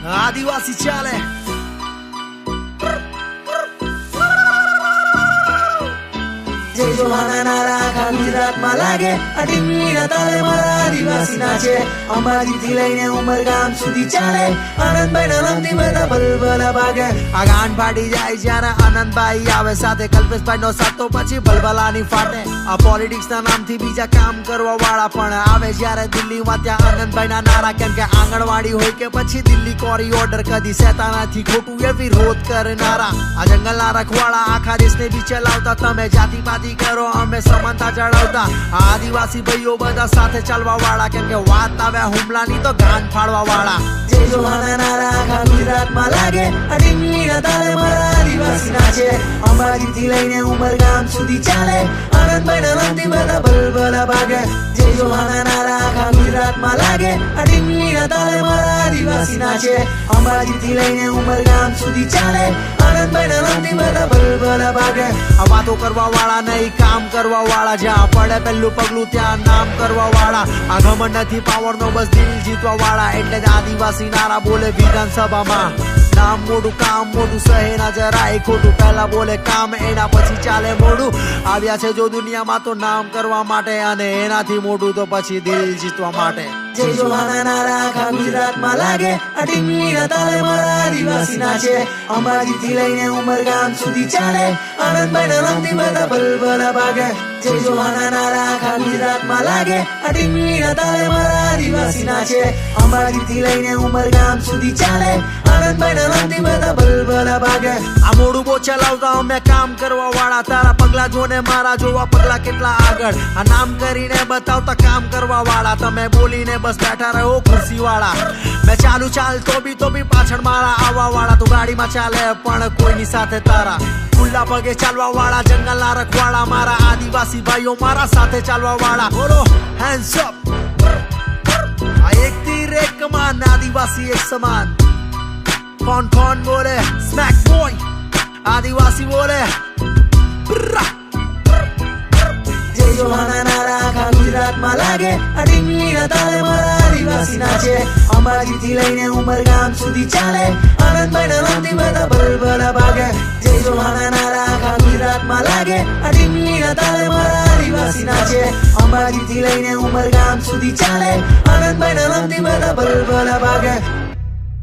આદિવાસી ચાલે જય જોહાના નારા આખા ગુજરાતમાં લાગે અડીંગલીના તાલે મારા આદિવાસી નાચે અંબાજીથી લઈને ઉમરગામ સુધી ચાલે આનંદભાઈના નામથી બધા ભલભલા ભાગે આ ગાન ફાટી જાય જ્યારે આનંદભાઈ આવે સાથે કલ્પેશભાઈ નો સાથ તો પછી ભલભલાની ફાટે આ પોલિટિક્સ ના નામથી બીજા કામ કરવા વાળા પણ આવે જ્યારે દિલ્હીમાં ત્યાં આનંદભાઈ ના નારા કેમ કે આંગણવાડી હોય કે પછી દિલ્હી કોરી ઓર્ડર કદી સેતાનાથી ખોટું એ વિરોધ કરનારા આ જંગલના રખવાળા આખા દેશને બી ચલાવતા તમે જાતિવાદી કરો અમે સમાનતા જાળવતા આદિવાસી ભાઈઓ બધા સાથે ચાલવા વાળા કેમ કે વાત આવે હુમલાની તો ગાન ફાડવા વાળા જય જોહાના નારા આખા ગુજરાતમાં લાગે અડીંગલીના તાલે મારા આદિવાસી નાચે અંબાજીથી લઈને ઉમરગામ સુધી ચાલે આનંદભાઈના નામથી બધા ભલભલા ભાગે જય જોહાના નારા આખા ગુજરાતમાં લાગે અડીંગલીના તાલે મારા આદિવાસી નાચે અંબાજીથી લઈને ઉમરગામ સુધી ચાલે આનંદભાઈના નામથી બધા ભલભલા ભાગે આ વાતો કરવા વાળા નહીં કામ કરવા વાળા જ્યાં પડે પેલું પગલું ત્યાં નામ કરવા વાળા આ ઘમંડ નથી પાવર નો બસ દિલ જીતવા વાળા એટલે જ આદિવાસી નારા બોલે વિધાનસભામાં નામ મોટું કામ મોટું સહે ના જરાય ખોટું પહેલા બોલે કામ એના પછી ચાલે મોડું આવ્યા છે જો દુનિયામાં તો નામ કરવા માટે અને એનાથી મોટું તો પછી દિલ જીતવા માટે જય જોહાના નારા આખા ગુજરાતમાં લાગે અડીંગલીના તાલે મારા આદિવાસી નાચે અંબાજીથી લઈને ઉમરગામ સુધી ચાલે આનંદભાઈના નામથી બધા ભલભલા ભાગે જય જોહાના નારા આખા ગુજરાતમાં લાગે અડીંગલીના તાલે મારા આદિવાસી નાચે અંબાજીથી લઈને ઉમરગામ સુધી ચાલે આનંદભાઈના નામથી બધા ભલભલા ભાગે આ મોડું બહુ ચલાવતા અમે કામ કરવા વાળા તારા પગલા જોને મારા જોવા પગલા કેટલા આગળ આ નામ કરીને બતાવતા કામ કરવા વાળા તમે બોલીને બસ બેઠા રહો ખુરશી વાળા મેં ચાલુ ચાલતો બી પાછળ મારા આવવા વાળા તું ગાડીમાં ચાલે પણ કોઈની સાથે તારા ખુલ્લા પગે ચાલવા વાળા જંગલના રખવાળા મારા આદિવાસી ભાઈઓ મારા સાથે ચાલવા વાળા બોલો હેન્ડ્સ અપ આ એક તીર એક કમાન આદિવાસી એક સમાન કોણ કોણ બોલે સ્મેક બોય આદિવાસી બોલે જય જોહાના નારા આખા ગુજરાતમાં લાગે અડીંગલીના તાલે મારા આદિવાસી નાચે અંબાજીથી લઈને ઉમરગામ સુધી ચાલે આનંદભાઈના નામથી બધા ભલભલા ભાગે જય જોહાના નારા આખા ગુજરાતમાં લાગે અડીંગલીના તાલે મારા આદિવાસી નાચે અંબાજીથી લઈને ઉમરગામ સુધી ચાલે આનંદભાઈના નામથી બધા ભલભલા ભાગે